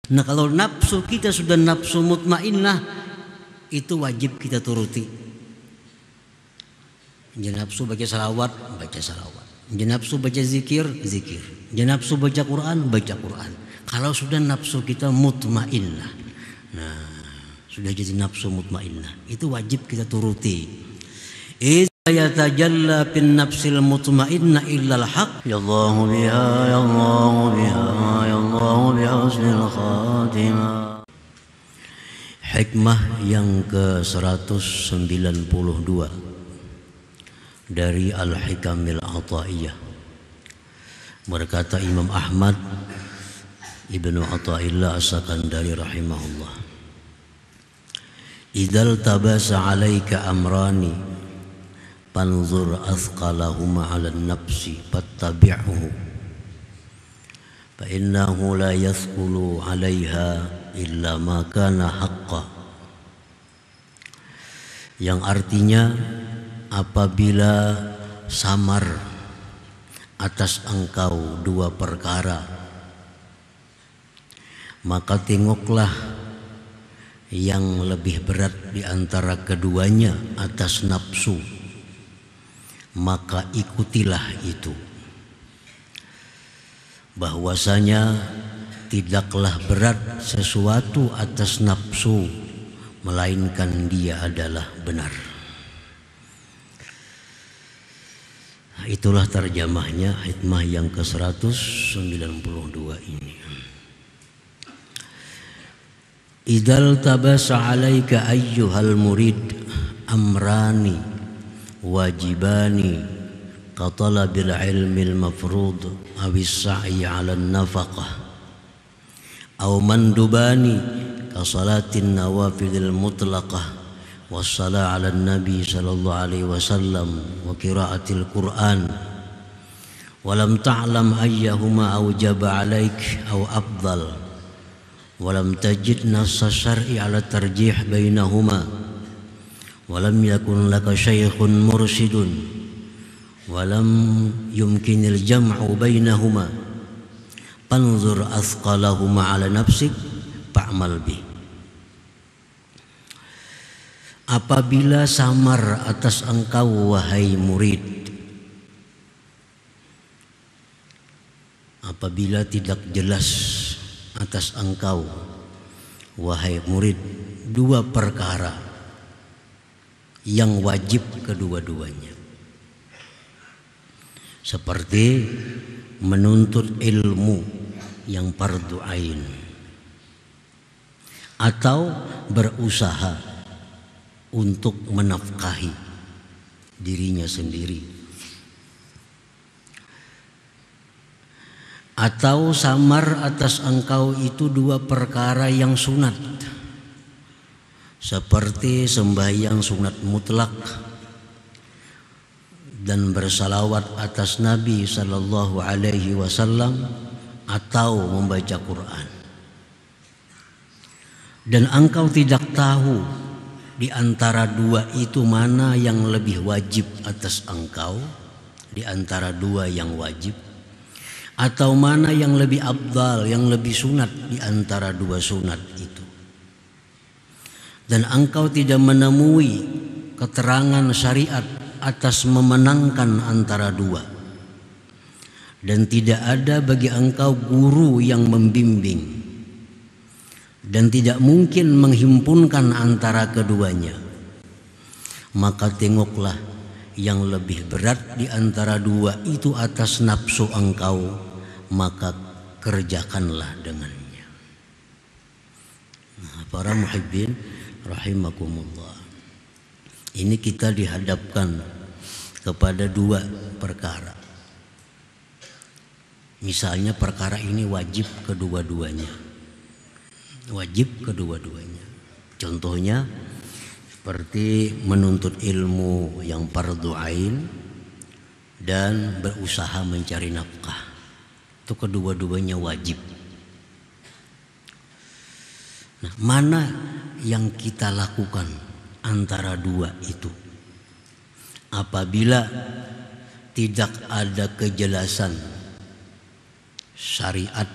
Nah, kalau nafsu kita sudah nafsu mutmainnah, itu wajib kita turuti. Nafsu baca salawat, baca salawat. Nafsu baca zikir, zikir. Nafsu baca Quran, baca Quran. Kalau sudah nafsu kita mutmainnah, nah sudah jadi nafsu mutmainnah, itu wajib kita turuti. Idza yatajalla bin nafsil mutmainnah illal haq, ya Allahu biha, ya Allahu biha, ya Allahu biha husnul khatimah. Hikmah yang ke-192 dari Al-Hikamil Athaiyah. Berkata Imam Ahmad Ibnu Athaillah As-Sakandari rahimahullah, idzal tabasa 'alaika amrani fanzur athqalahuma 'ala an-nafsi fattabi'hu fa innahu la yathqulu 'alaiha illa ma kana haqqan. Yang artinya, apabila samar atas engkau dua perkara, maka tengoklah yang lebih berat di antara keduanya atas nafsu, maka ikutilah itu. Bahwasanya tidaklah berat sesuatu atas nafsu, melainkan dia adalah benar. Itulah terjemahnya hikmah yang ke-192 ini. Idzal tabasa 'alaika ayyuhal murid amrani wajibani ka talabil ilmil mafrud awis sa'i 'alan nafaqah aw mandubani ka salatin nawafilil mutlaqah wassalah 'alan nabi sallallahu alaihi wasallam wa qiraatil Qur'an walam ta'lam ayyahuma awjaba 'alaik aw afdal walam tajid nassa syar'i 'ala tarjih bainahuma walam yakun laka syaikhun mursidun walam yumkinil jam'u bainahuma fanzur athqalahuma 'ala nafsik fa'mal bih. Apabila samar atas engkau wahai murid, apabila tidak jelas atas engkau wahai murid dua perkara yang wajib kedua-duanya, seperti menuntut ilmu yang fardu ain atau berusaha untuk menafkahi dirinya sendiri, atau samar atas engkau itu dua perkara yang sunat, seperti sembahyang sunat mutlak dan bersalawat atas Nabi sallallahu alaihi wasallam atau membaca Quran, dan engkau tidak tahu di antara dua itu mana yang lebih wajib atas engkau di antara dua yang wajib, atau mana yang lebih afdal, yang lebih sunat di antara dua sunat itu, dan engkau tidak menemui keterangan syariat atas memenangkan antara dua, dan tidak ada bagi engkau guru yang membimbing, dan tidak mungkin menghimpunkan antara keduanya, maka tengoklah yang lebih berat di antara dua itu atas nafsu engkau, maka kerjakanlah dengannya. Nah, para muhibbin rahimakumullah, ini kita dihadapkan kepada dua perkara. Misalnya perkara ini wajib kedua-duanya, wajib kedua-duanya. Contohnya seperti menuntut ilmu yang fardu ain dan berusaha mencari nafkah, itu kedua-duanya wajib. Nah, mana yang kita lakukan antara dua itu? Apabila tidak ada kejelasan syariat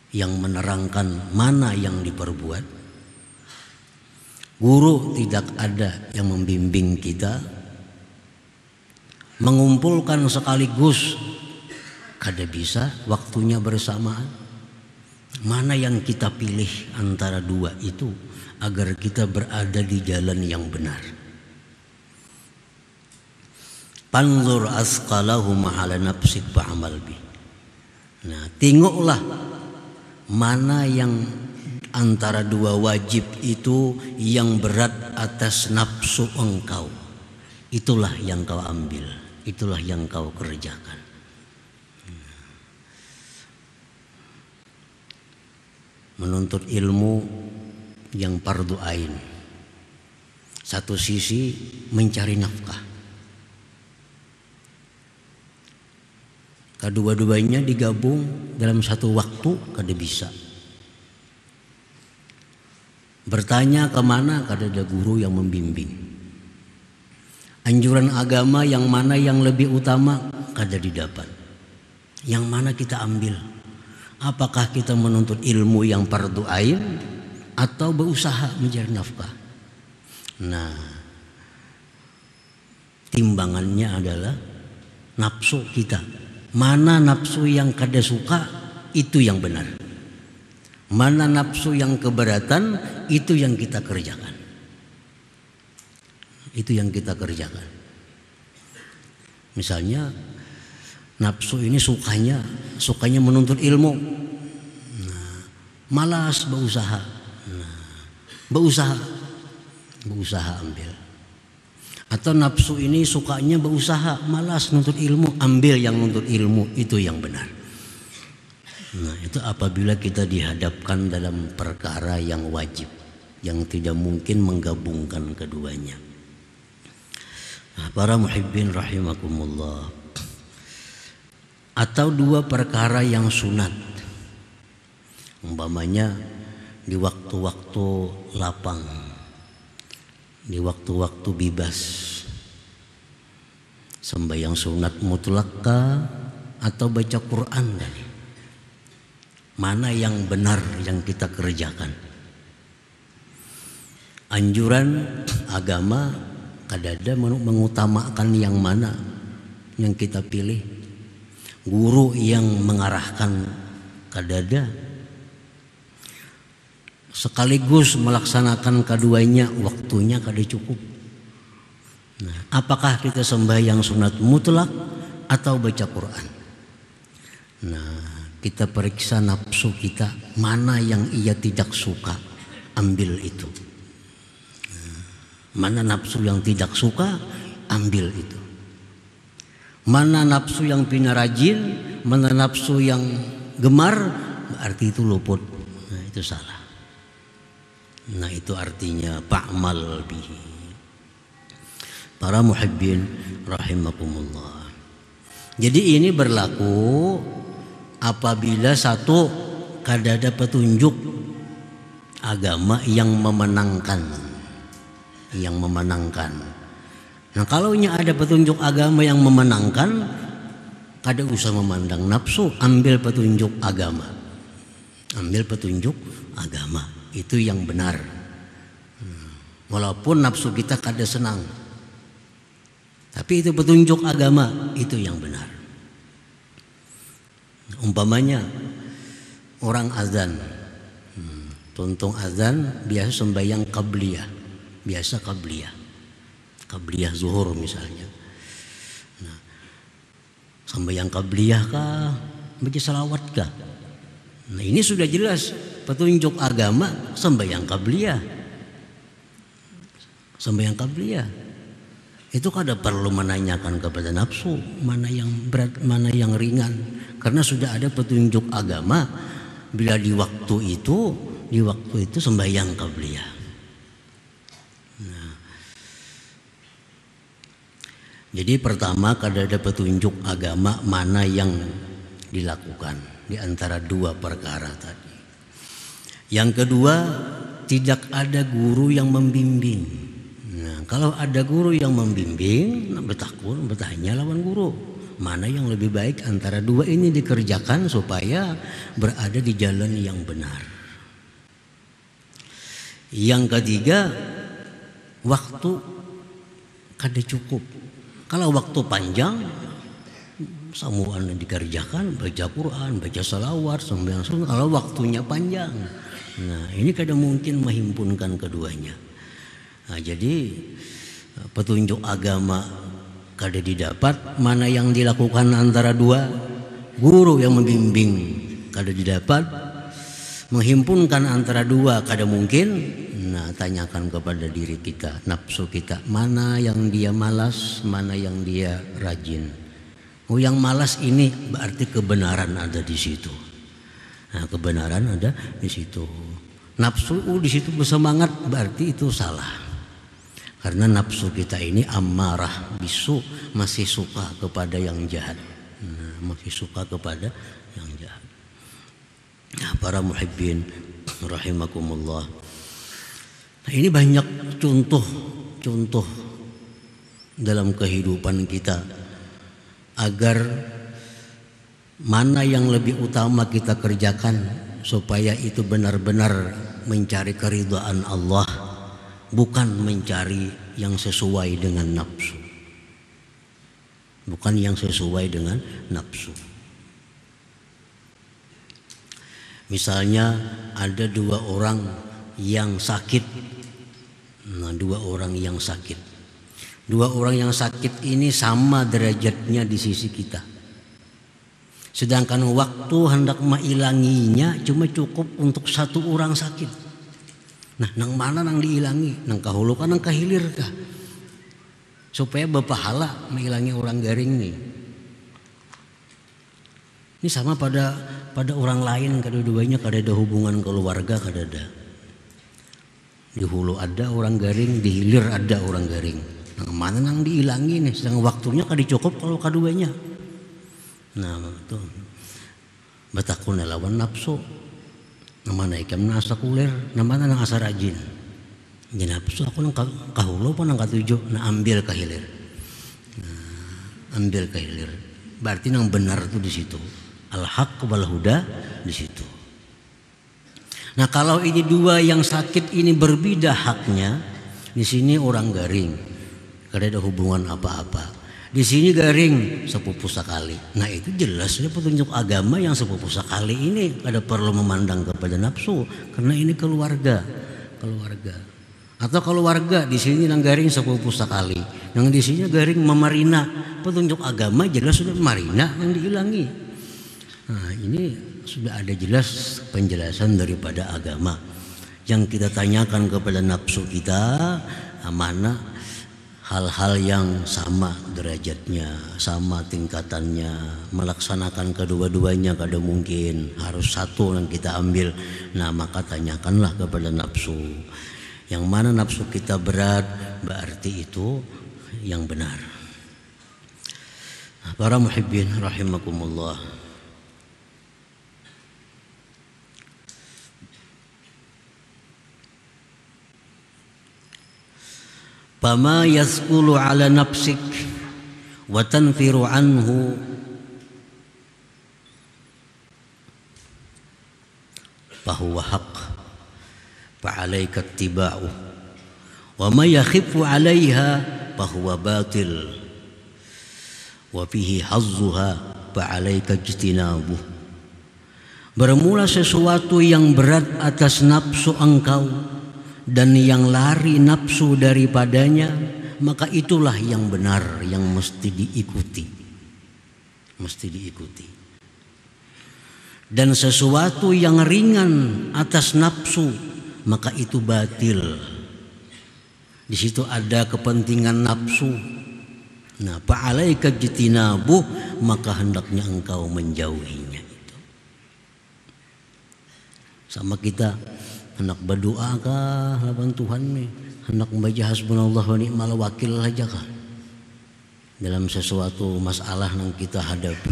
yang menerangkan mana yang diperbuat. Guru tidak ada yang membimbing kita. Mengumpulkan sekaligus kada bisa, waktunya bersamaan. Mana yang kita pilih antara dua itu agar kita berada di jalan yang benar. Panzur asqalahum ala nafsik fa'amal bih. Nah, tengoklah mana yang antara dua wajib itu yang berat atas nafsu engkau. Itulah yang kau ambil, itulah yang kau kerjakan. Menuntut ilmu yang fardu ain. Satu sisi mencari nafkah. Kedua-duanya digabung dalam satu waktu kada bisa. Bertanya kemana kada ada guru yang membimbing. Anjuran agama yang mana yang lebih utama kada didapat. Yang mana kita ambil? Apakah kita menuntut ilmu yang fardu ain atau berusaha mencari nafkah? Nah, timbangannya adalah nafsu kita. Mana nafsu yang kada suka, itu yang benar. Mana nafsu yang keberatan, itu yang kita kerjakan. Itu yang kita kerjakan. Misalnya nafsu ini sukanya menuntut ilmu. Nah, malas berusaha. Nah, berusaha ambil. Atau nafsu ini sukanya berusaha, malas nuntut ilmu, ambil yang nuntut ilmu, itu yang benar. Nah, itu apabila kita dihadapkan dalam perkara yang wajib, yang tidak mungkin menggabungkan keduanya. Nah, para muhibbin rahimakumullah. Atau dua perkara yang sunat. Umpamanya di waktu-waktu lapang, di waktu-waktu bebas, sembahyang sunat mutlak atau baca Quran tadi. Mana yang benar yang kita kerjakan? Anjuran agama kadada mengutamakan yang mana yang kita pilih. Guru yang mengarahkan kadada. Sekaligus melaksanakan keduanya, waktunya kada cukup. Nah, apakah kita sembahyang sunat mutlak atau baca Quran? Nah, kita periksa nafsu kita, mana yang ia tidak suka, ambil itu. Mana nafsu yang tidak suka, ambil itu. Mana nafsu yang pinarajin, mana nafsu yang gemar, berarti itu luput. Nah, itu salah. Nah, itu artinya fa'mal bihi. Para muhibbin rahimakumullah. Jadi ini berlaku apabila satu kada ada petunjuk agama yang memenangkan. Nah, kalaunya ada petunjuk agama yang memenangkan, kada usah memandang nafsu, ambil petunjuk agama. Ambil petunjuk agama. Itu yang benar. Walaupun nafsu kita kada senang, tapi itu petunjuk agama, itu yang benar. Umpamanya orang azan, tuntung azan biasa sembahyang qabliyah, qabliyah zuhur misalnya. Nah, sembahyang qabliyah kah, baca salawat kah? Nah, ini sudah jelas petunjuk agama, sembahyang qabliyah. Itu kada perlu menanyakan kepada nafsu mana yang berat, mana yang ringan, karena sudah ada petunjuk agama. Bila di waktu itu sembahyang qabliyah. Nah, jadi pertama kada ada petunjuk agama mana yang dilakukan di antara dua perkara tadi. Yang kedua, tidak ada guru yang membimbing. Nah, kalau ada guru yang membimbing, bertakun, bertanya lawan guru. mana yang lebih baik antara dua ini dikerjakan supaya berada di jalan yang benar. Yang ketiga, waktu kada cukup. Kalau waktu panjang, samuan dikerjakan, baca Quran, baca salawat, sembahyang sunnah. Kalau waktunya panjang, nah ini kada mungkin menghimpunkan keduanya. Nah, jadi petunjuk agama kada didapat, mana yang dilakukan antara dua, guru yang membimbing kada didapat, menghimpunkan antara dua kada mungkin. Nah, tanyakan kepada diri kita, nafsu kita, mana yang dia malas, mana yang dia rajin. Oh, yang malas ini berarti kebenaran ada di situ. Nah, kebenaran ada di situ. Nafsu di situ bersemangat berarti itu salah. Karena nafsu kita ini amarah, bisu, masih suka kepada yang jahat. Nah, masih suka kepada yang jahat. Nah, para muhibbin rahimakumullah. Nah, ini banyak contoh dalam kehidupan kita agar mana yang lebih utama kita kerjakan supaya itu benar-benar mencari keridhaan Allah, bukan mencari yang sesuai dengan nafsu. Bukan yang sesuai dengan nafsu. Misalnya ada dua orang yang sakit. Nah, dua orang yang sakit. Dua orang yang sakit ini sama derajatnya di sisi kita. Sedangkan waktu hendak mengilanginya cuma cukup untuk satu orang sakit. Nah, nang mana nang diilangi? Nang kahulu kah, nang kahilir kah? Supaya berpahala mengilangi orang garing nih. Ini sama pada orang lain, kedua-duanya kada ada hubungan keluarga, kada ada. Di hulu ada orang garing, di hilir ada orang garing. Nang mana nang diilangi nih? Sedang waktunya kada cukup kalau keduanya. Nah, itu batakun lawan nafsu. Namana ikam nasa kuler, namana nang asa rajin. Jadi nafsu aku nang kahulo pa nang katujo, na ambil kahilir. Nah, ambil kahilir. Berarti nang benar tuh di situ. Al-haq wal huda di situ. Nah, kalau ini dua yang sakit ini berbeda haknya, di sini orang garing, kada ada hubungan apa-apa. Di sini garing sepupu sekali. Nah, itu jelasnya petunjuk agama yang sepupu sekali ini ada perlu memandang kepada nafsu karena ini keluarga. Atau keluarga di sini nang garing sepupu sekali, nang di sini garing memarina. Petunjuk agama jelas sudah marina yang dihilangi. Nah, ini sudah ada jelas penjelasan daripada agama. Yang kita tanyakan kepada nafsu kita, mana hal-hal yang sama derajatnya, sama tingkatannya, melaksanakan kedua-duanya kada mungkin, harus satu yang kita ambil. Nah, maka tanyakanlah kepada nafsu. Yang mana nafsu kita berat, berarti itu yang benar. Para muhibbin rahimakumullah. Fama yazkulu ala nafsik wa tanfiru anhu fahuwa haq fa'alaika ittiba'u wa ma yakhifu 'alaiha fahuwa batil wa fihi hazzuha fa'alaika ijtinabu. Bermula sesuatu yang berat atas nafsu engkau dan yang lari nafsu daripadanya, maka itulah yang benar, yang mesti diikuti. Dan sesuatu yang ringan atas nafsu, maka itu batil. Di situ ada kepentingan nafsu. Nah, fa'alaika jitinabuh, maka hendaknya engkau menjauhinya itu. Sama kita hendak berdoa kah lawan Tuhan nih, hendak membaca hasbunallah wa ni'mal wakil aja kah dalam sesuatu masalah yang kita hadapi.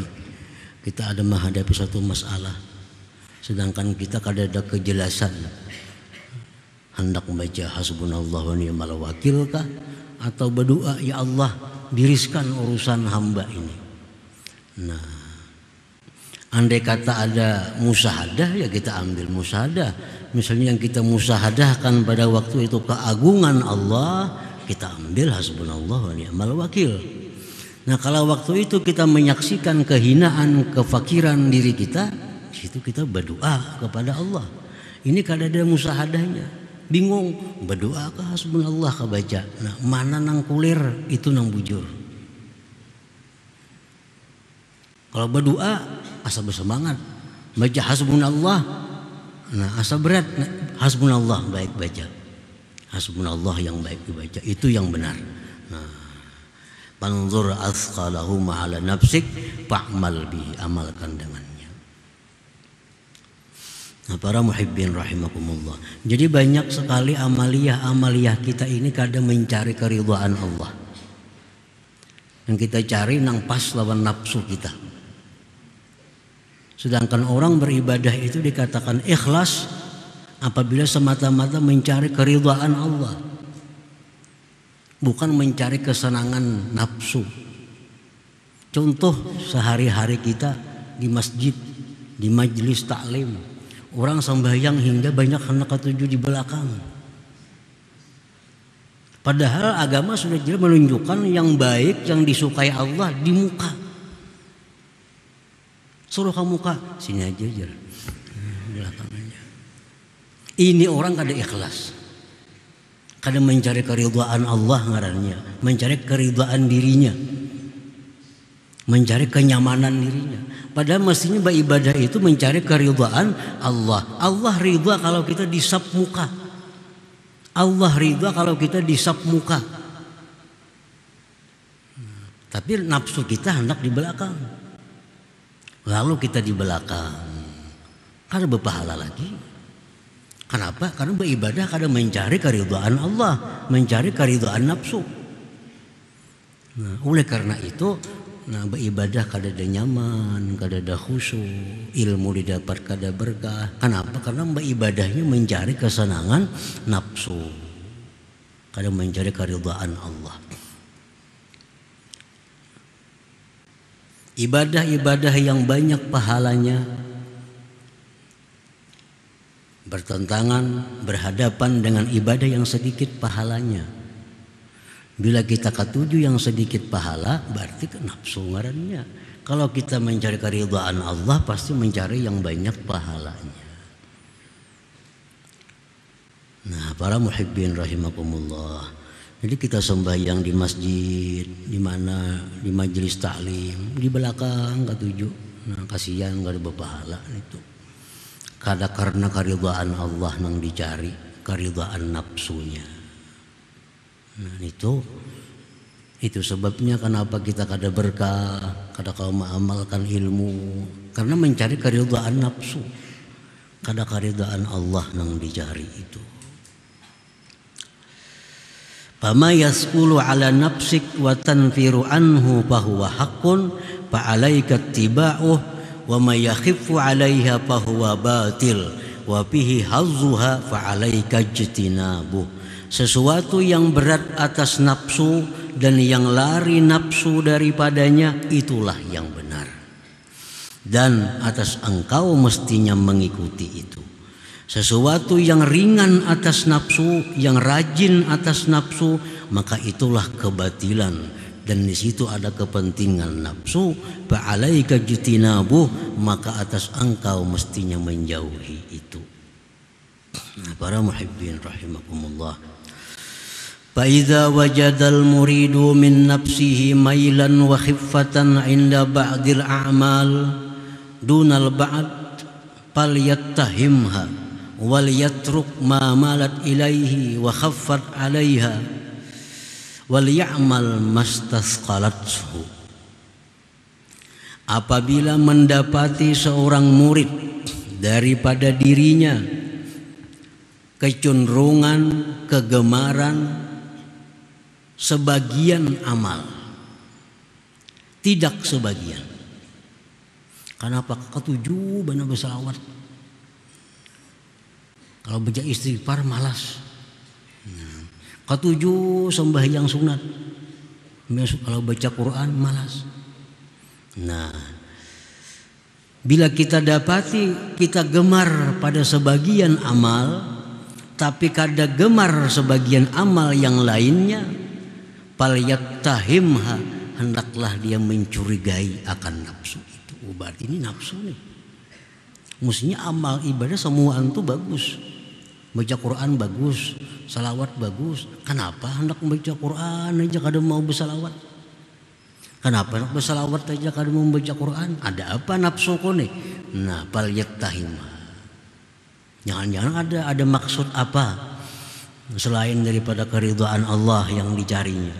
Kita ada menghadapi suatu masalah, sedangkan kita kada ada kejelasan hendak membaca hasbunallah wa ni'mal wakil kah, atau berdoa ya Allah diriskan urusan hamba ini. Nah, andai kata ada musyahadah ya kita ambil musyahadah. Misalnya yang kita musyahadahkan pada waktu itu keagungan Allah, kita ambil hasbunallah wa ni'mal wakil. Nah, kalau waktu itu kita menyaksikan kehinaan, kefakiran diri kita, di situ kita berdoa kepada Allah. Ini kada ada musyahadahnya. Bingung, berdoa ke hasbunallah kebaca. Nah, mana nang kulir itu nang bujur. Kalau berdoa asa bersemangat, baca hasbunallah. Nah, asa berat, hasbunallah baik baca. Hasbunallah yang baik dibaca, itu yang benar. Nah, panzur asqalahu ma'ala nafsik fa'mal bihi, amalkan dengannya. Nah, para muhibbin rahimakumullah. Jadi banyak sekali amaliyah kita ini kadang mencari keridhaan Allah. Yang kita cari nang pas lawan nafsu kita. Sedangkan orang beribadah itu dikatakan ikhlas apabila semata-mata mencari keridhaan Allah, bukan mencari kesenangan nafsu. Contoh sehari-hari kita di masjid, di majelis taklim, orang sembahyang hingga banyak anak ketujuh di belakang. Padahal agama sudah jelas menunjukkan yang baik, yang disukai Allah di muka. Suruh ke muka, sini aja belakang aja. Ini orang kada ikhlas, kada mencari keridhaan Allah ngarannya, mencari keridhaan dirinya, mencari kenyamanan dirinya. Padahal mestinya beribadah itu mencari keridhaan Allah. Allah ridha kalau kita disap muka. Allah ridha kalau kita disap muka. Tapi nafsu kita hendak di belakang. Lalu kita di belakang, karena berpahala lagi. Kenapa? Karena beribadah kadang mencari keridhaan Allah, mencari keridhaan nafsu. Nah, oleh karena itu, beribadah kada ada nyaman, kada ada khusyuk, ilmu didapat kada berkah. Kenapa? Karena beribadahnya mencari kesenangan nafsu, kada mencari keridhaan Allah. Ibadah-ibadah yang banyak pahalanya bertentangan, berhadapan dengan ibadah yang sedikit pahalanya. Bila kita ketuju yang sedikit pahala, berarti nafsu ngarannya. Kalau kita mencari keridhaan Allah, pasti mencari yang banyak pahalanya. Nah, para muhibbin rahimakumullah. Jadi kita sembahyang di masjid, di mana di majelis taklim, di belakang ketujuh. Nah, kasihan gak ada berpahala itu. Kada karena keridhaan Allah nang dicari, keridhaan nafsunya. Nah, itu sebabnya kenapa kita kada berkah, kada kau mengamalkan ilmu, karena mencari keridhaan nafsu. Kada keridhaan Allah nang dicari itu. Fama yaskulu ala nafsik wa tanfiru anhu fahuwa haqqun fa alaika ittiba'uh wa ma yakhifu 'alaiha fahuwa batil wa fihi hazzuha fa alaika ijtinabuh. Sesuatu yang berat atas nafsu dan yang lari nafsu daripadanya, itulah yang benar. Dan atas engkau mestinya mengikuti itu. Sesuatu yang ringan atas nafsu, yang rajin atas nafsu, maka itulah kebatilan, dan di situ ada kepentingan nafsu. Fa'alaika jitinabuh, maka atas engkau mestinya menjauhi itu. Nah, para muhibbin rahimakumullah. Fa idza wajadal muridu min nafsihi mailan wa khiffatan 'inda ba'dil a'mal dunal ba'd falyattahimha wal yatruk ma malat ilaihi wa khaffat 'alaiha wal ya'mal mastasqalathu. Apabila mendapati seorang murid daripada dirinya kecenderungan, kegemaran sebagian amal, tidak sebagian. Kenapa? Ketujuh benar bersalawat. Kalau baca istighfar malas. Ketujuh sembahyang sunat. Kalau baca Quran malas. Nah, bila kita dapati kita gemar pada sebagian amal, tapi kada gemar sebagian amal yang lainnya, falyattahimha, hendaklah dia mencurigai akan nafsu itu. Berarti ini nafsu nih. Mestinya amal ibadah semua itu bagus. Baca Quran bagus, salawat bagus. Kenapa hendak membaca Quran aja kada mau bersalawat? Kenapa hendak bersalawat aja kada mau membaca Quran? Ada apa nafsu ko nih? Nah, falyattahimha. Jangan-jangan ada maksud apa selain daripada keridhaan Allah yang dicarinya.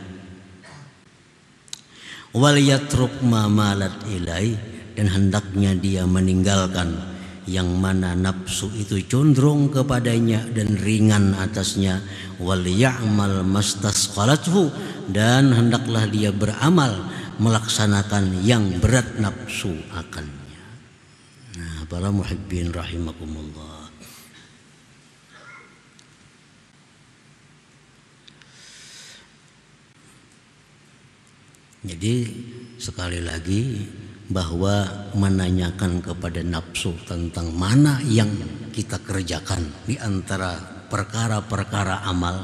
Wal yatruk ma malat ilai, dan hendaknya dia meninggalkan yang mana nafsu itu condong kepadanya dan ringan atasnya. Wal ya'mal mastasqalathu, dan hendaklah dia beramal melaksanakan yang berat nafsu akannya. Nah, para muhibbin rahimakumullah. Jadi sekali lagi bahwa menanyakan kepada nafsu tentang mana yang kita kerjakan di antara perkara-perkara amal.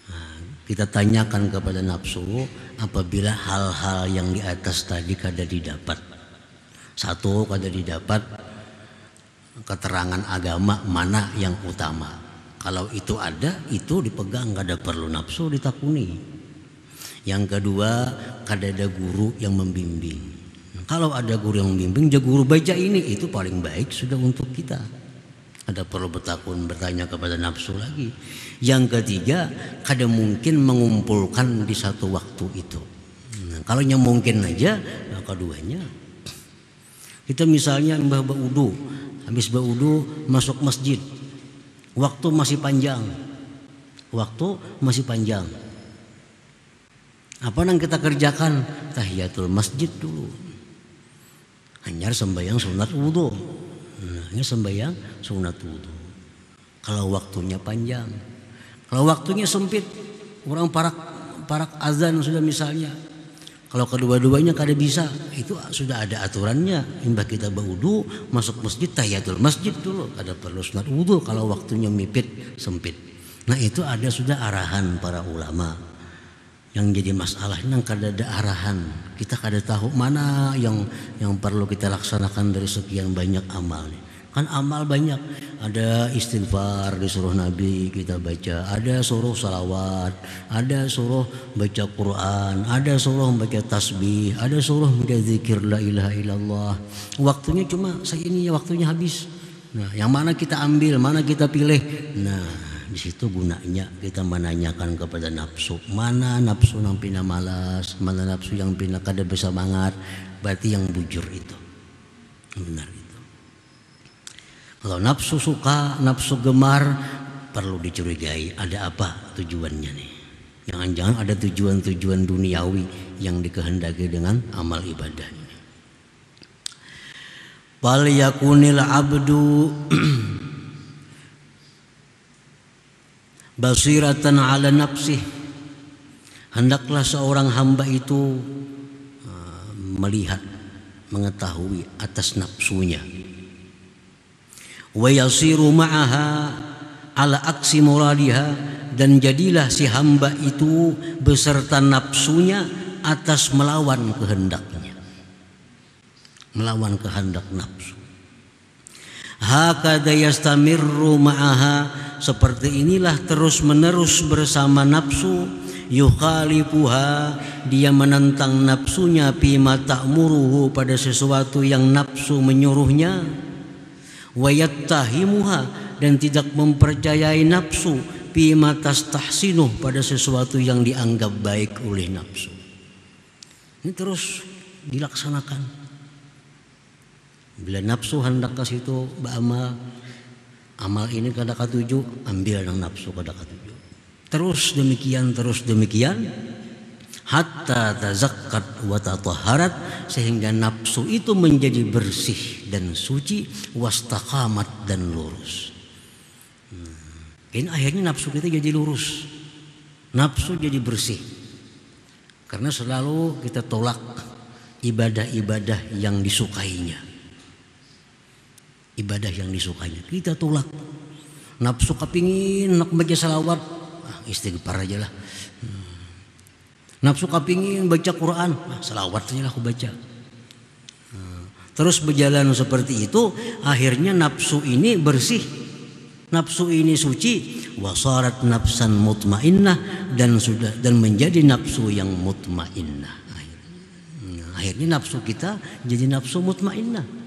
Nah, kita tanyakan kepada nafsu apabila hal-hal yang di atas tadi kada didapat. Satu, kada didapat keterangan agama mana yang utama. Kalau itu ada, itu dipegang, kada perlu nafsu ditakuni. Yang kedua, kada ada guru yang membimbing. Kalau ada guru yang membimbing, ya guru baca ini, itu paling baik sudah untuk kita. Ada perlu bertanya kepada nafsu lagi. Yang ketiga, kada mungkin mengumpulkan di satu waktu itu. Nah, kalau yang mungkin aja, nah keduanya. Kita misalnya baudu, habis baudu masuk masjid, waktu masih panjang. Apa yang kita kerjakan? Tahiyatul masjid dulu. Hanya sembahyang sunat wudu. Hanya sembahyang sunat wudu. Kalau waktunya panjang, kalau waktunya sempit, orang parak azan sudah misalnya. Kalau kedua-duanya kada bisa, itu sudah ada aturannya. Imbah kita berwudu, masuk masjid, tahiyatul masjid dulu. Kada perlu sunat wudu kalau waktunya mipit, sempit. Nah, itu ada sudah arahan para ulama. Yang jadi masalahnya kada ada arahan. Kita kada tahu mana yang perlu kita laksanakan dari sekian banyak amal. Kan amal banyak. Ada istighfar disuruh Nabi kita baca, ada suruh salawat, ada suruh baca Quran, ada suruh baca tasbih, ada suruh baca zikir la ilaha illallah. Waktunya cuma segini, waktunya habis. Nah, yang mana kita ambil, mana kita pilih. Nah, di situ gunanya kita menanyakan kepada nafsu, mana nafsu yang pina malas, mana nafsu yang pina kada bersemangat. Berarti yang bujur itu, benar itu. Kalau nafsu suka, nafsu gemar, perlu dicurigai ada apa tujuannya nih. Jangan-jangan ada tujuan-tujuan duniawi yang dikehendaki dengan amal ibadah ini. Fal yakunil abdu basiratan ala nafsih, hendaklah seorang hamba itu melihat, mengetahui atas nafsunya. Wa yasiru ma'aha ala aksi muradiha, dan jadilah si hamba itu beserta nafsunya atas melawan kehendaknya, melawan kehendak nafsu. Hakadha yastamirru ma'aha, seperti inilah terus menerus bersama nafsu. Yukhalifuha, dia menentang nafsunya, fima ta'muruhu, pada sesuatu yang nafsu menyuruhnya. Wa yattahimuha, dan tidak mempercayai nafsu, fima tastahsinuh, pada sesuatu yang dianggap baik oleh nafsu. Ini terus dilaksanakan. Bila nafsu hendak ke situ beramal, amal ini kada katuju, ambil yang nafsu kada katuju. Terus demikian hatta tazakkat wa tatahharat, sehingga nafsu itu menjadi bersih dan suci, wastaqamat, dan lurus. Ini akhirnya nafsu kita jadi lurus, nafsu jadi bersih. Karena selalu kita tolak, ibadah-ibadah yang disukainya. Ibadah yang disukainya. Kita tolak. Nafsu kepingin nak baca salawat, istighfar aja lah. Nafsu kepingin baca Quran, salawat saja lah aku baca. Terus berjalan seperti itu, akhirnya nafsu ini bersih, nafsu ini suci, wasarat nafsan mutmainnah, dan menjadi nafsu yang mutmainnah. Akhirnya nafsu kita jadi nafsu mutmainnah.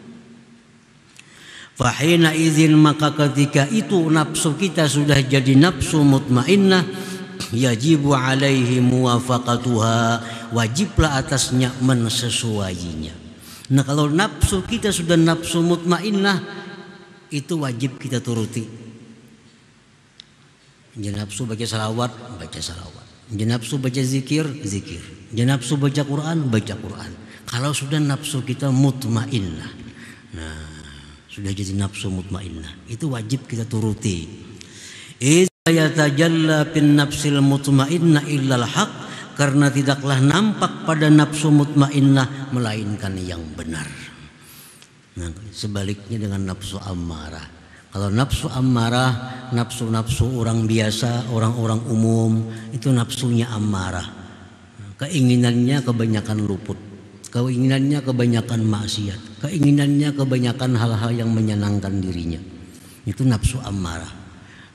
Fahina izin, maka ketika itu nafsu kita sudah jadi nafsu mutmainnah, yajibu alaihi muwafaqatuha, wajiblah atasnya mensesuainya. Nah, kalau nafsu kita sudah nafsu mutmainnah, itu wajib kita turuti. Jangan nafsu baca salawat, baca salawat. Jangan nafsu baca zikir, zikir. Jangan nafsu baca Quran, baca Quran. Kalau sudah nafsu kita mutmainnah, nah sudah jadi nafsu mutmainnah, itu wajib kita turuti. Idza yatajalla bin nafsil mutmainnah illal haq, karena tidaklah nampak pada nafsu mutmainnah melainkan yang benar. Nah, sebaliknya dengan nafsu ammarah. Kalau nafsu ammarah, nafsu-nafsu orang biasa, orang-orang umum, itu nafsunya ammarah. Keinginannya kebanyakan luput, keinginannya kebanyakan maksiat, keinginannya kebanyakan hal-hal yang menyenangkan dirinya. Itu nafsu ammarah.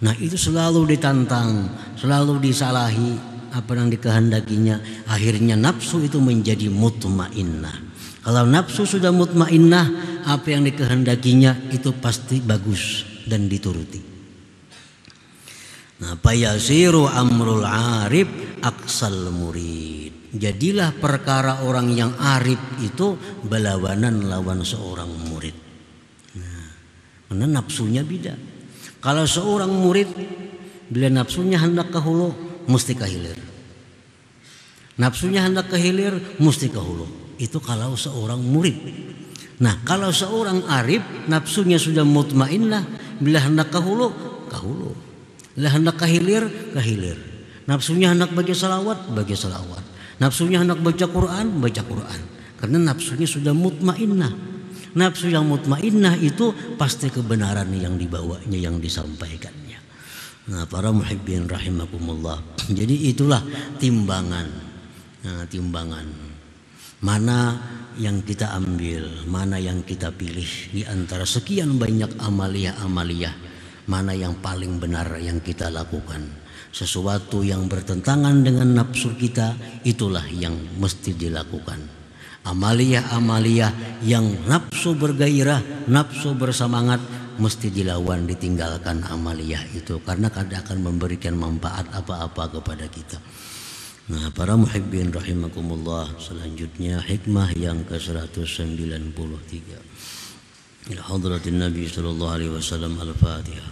Nah, itu selalu ditantang, selalu disalahi apa yang dikehendakinya. Akhirnya nafsu itu menjadi mutmainnah. Kalau nafsu sudah mutmainnah, apa yang dikehendakinya itu pasti bagus dan dituruti. Nah, fayasiru amrul arif aksal murid. Jadilah perkara orang yang arif itu berlawanan lawan seorang murid. Nah, karena nafsunya beda. Kalau seorang murid, bila nafsunya hendak ke hulu, mesti ke hilir. Nafsunya hendak ke hilir, mesti ke hulu. Itu kalau seorang murid. Nah, kalau seorang arif, nafsunya sudah mutmainnah, bila hendak ke hulu, ke hulu. Bila hendak ke hilir, ke hilir. Nafsunya hendak baca salawat, baca salawat. Nafsunya hendak baca Quran, baca Quran. Karena nafsunya sudah mutmainnah. Nafsu yang mutmainnah itu pasti kebenaran yang dibawanya, yang disampaikannya. Nah, para muhibbin rahimakumullah. Jadi itulah timbangan. Nah, timbangan. Mana yang kita ambil, mana yang kita pilih di antara sekian banyak amaliyah-amaliyah, mana yang paling benar yang kita lakukan. Sesuatu yang bertentangan dengan nafsu kita, itulah yang mesti dilakukan. Amaliyah-amaliyah yang nafsu bergairah, nafsu bersemangat, mesti dilawan, ditinggalkan amaliyah itu, karena tidak akan memberikan manfaat apa-apa kepada kita. Nah, para muhibbin rahimakumullah, selanjutnya hikmah yang ke-193. Ila hadratin Nabi sallallahu alaihi wasallam, al-Fatihah.